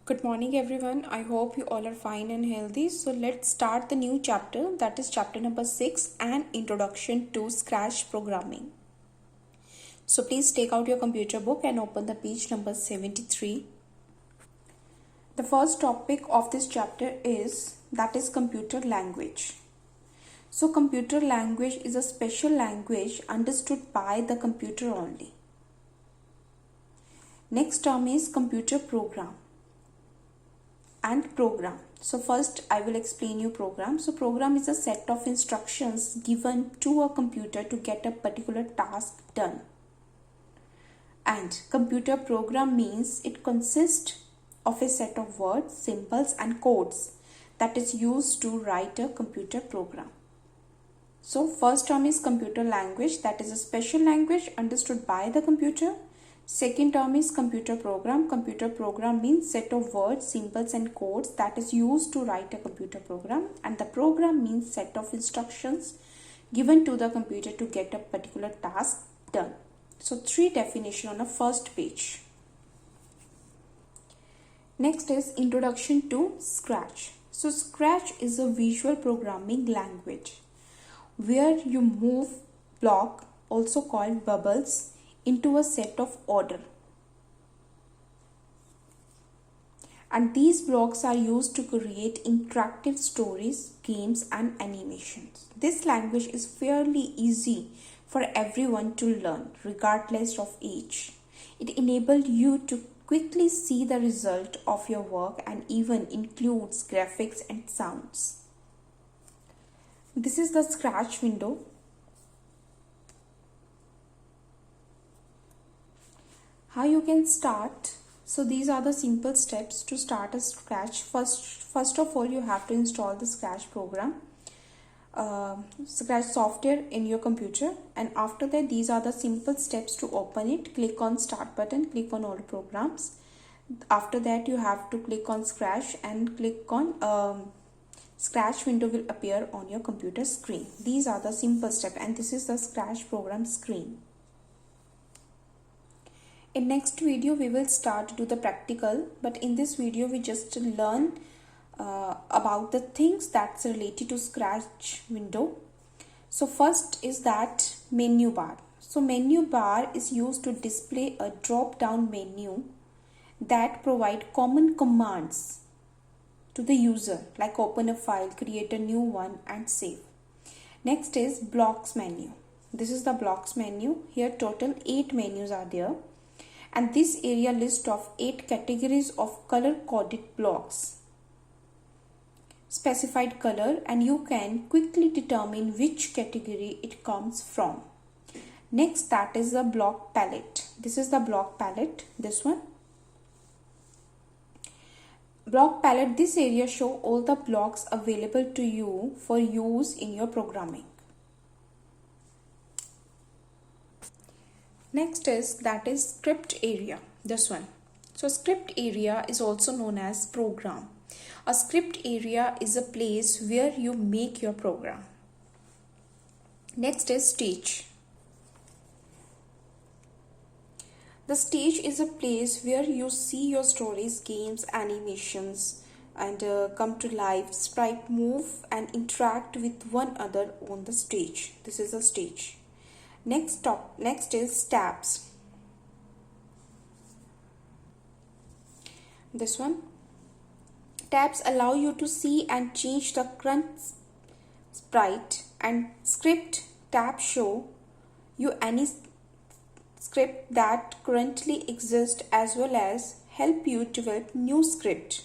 Good morning, everyone. I hope you all are fine and healthy. So, let's start the new chapter, that is chapter number 6, An Introduction to Scratch Programming. So, please take out your computer book and open the page number 73. The first topic of this chapter is computer language. So, computer language is a special language understood by the computer only. Next term is computer program and program. So first I will explain you program. So program is a set of instructions given to a computer to get a particular task done. And computer program means it consists of a set of words, symbols and codes that is used to write a computer program. So first term is computer language, that is a special language understood by the computer. Second term is computer program. Computer program means set of words, symbols and codes that is used to write a computer program. And the program means set of instructions given to the computer to get a particular task done. So three definitions on the first page. Next is introduction to Scratch. So Scratch is a visual programming language where you move block, also called bubbles, into a set of order, and these blocks are used to create interactive stories, games and animations. This language is fairly easy for everyone to learn regardless of age. It enables you to quickly see the result of your work and even includes graphics and sounds. This is the Scratch window. How you can start? So these are the simple steps to start a Scratch. First of all, you have to install the Scratch program, Scratch software in your computer, and after that these are the simple steps to open it. Click on Start button, click on All Programs. After that you have to click on Scratch and click on Scratch window will appear on your computer screen. These are the simple steps, and this is the Scratch program screen. In next video we will start to do the practical, but in this video we just learn about the things that's related to Scratch window. So first is that menu bar. So menu bar is used to display a drop down menu that provide common commands to the user, like open a file, create a new one and save. Next is blocks menu. This is the blocks menu. Here total 8 menus are there. And this area lists of 8 categories of color coded blocks, specified color, and you can quickly determine which category it comes from. Next, that is the block palette. This is the block palette, this one. Block palette, this area show all the blocks available to you for use in your programming. Next is script area, this one. So script area is also known as program. A script area is a place where you make your program. Next is stage. The stage is a place where you see your stories, games, animations and come to life, sprite move and interact with one another on the stage. This is a stage. Next is tabs. This one. Tabs allow you to see and change the current sprite, and script tab show you any script that currently exists as well as help you develop new script.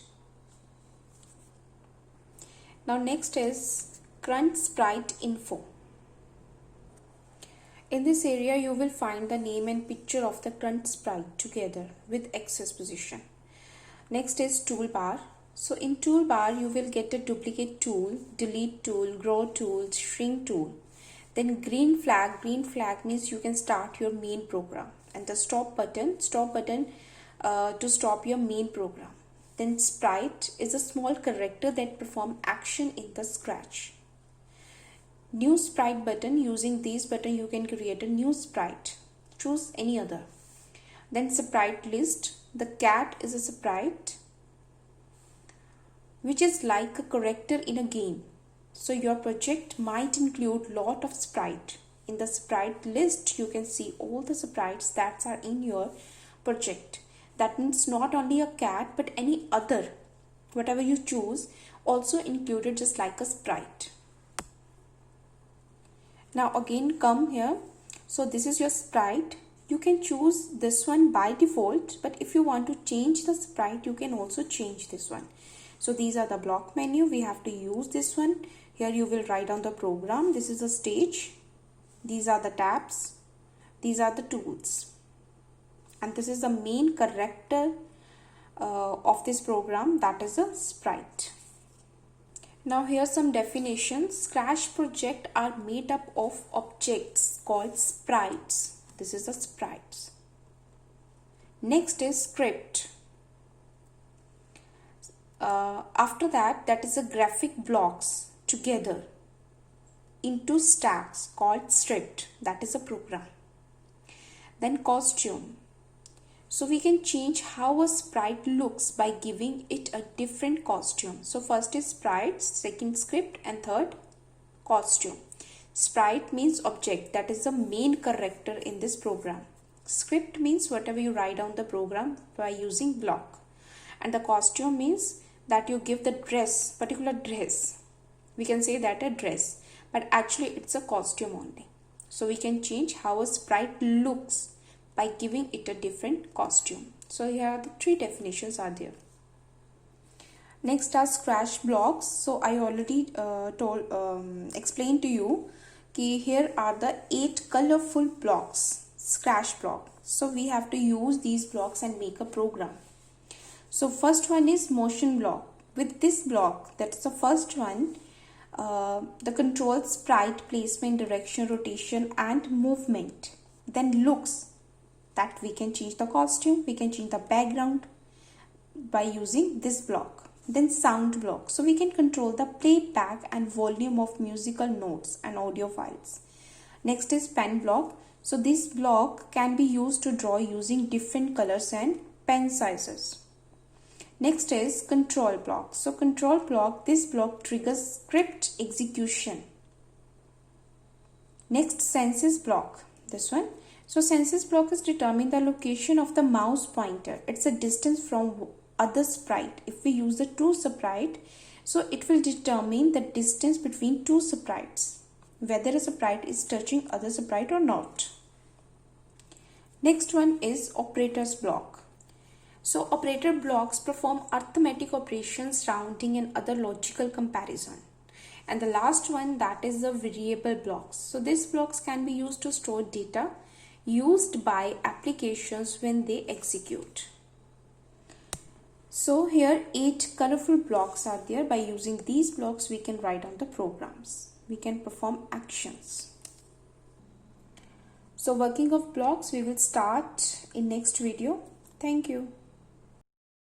Now next is current sprite info. In this area, you will find the name and picture of the current sprite together with access position. Next is toolbar. So in toolbar, you will get a duplicate tool, delete tool, grow tool, shrink tool. Then green flag means you can start your main program. And the stop button to stop your main program. Then sprite is a small character that perform action in the Scratch. New sprite button, using these button you can create a new sprite. Choose any other. Then sprite list, the cat is a sprite. which is like a character in a game. So your project might include lot of sprite. In the sprite list, you can see all the sprites that are in your project. That means not only a cat but any other, whatever you choose, also included just like a sprite. Now again come here. So this is your sprite. You can choose this one by default, but if you want to change the sprite, you can also change this one. So these are the block menu. We have to use this one. Here you will write down the program. This is the stage. These are the tabs. These are the tools. And this is the main character of this program, that is a sprite. Now here some definitions. Scratch project are made up of objects called sprites. This is the sprites. Next is script. After that is a graphic blocks together into stacks called script. That is a program. Then costume. So we can change how a sprite looks by giving it a different costume. So first is sprites, second script, and third costume. Sprite means object, that is the main character in this program. Script means whatever you write down the program by using block. And the costume means that you give the dress, particular dress. We can say that a dress, but actually it's a costume only. So we can change how a sprite looks by giving it a different costume. So here are the three definitions are there. Next are scratch blocks. So I already explained to you कि here are the 8 colorful blocks, scratch block. So we have to use these blocks and make a program. So first one is motion block. With this block, that's the first one, the control sprite placement, direction, rotation and movement. Then looks, that we can change the costume, we can change the background by using this block. Then sound block. So we can control the playback and volume of musical notes and audio files. Next is pen block. So this block can be used to draw using different colors and pen sizes. Next is control block. So control block, this block triggers script execution. Next, senses block, this one. So senses block is determine the location of the mouse pointer. It's a distance from other sprite. If we use the two sprite, so it will determine the distance between two sprites, whether a sprite is touching other sprite or not. Next one is operators block. So operator blocks perform arithmetic operations, rounding and other logical comparison. And the last one, that is the variable blocks. So these blocks can be used to store data used by applications when they execute. So here 8 colorful blocks are there. By using these blocks we can write down the programs. We can perform actions. So working of blocks we will start in next video. Thank you.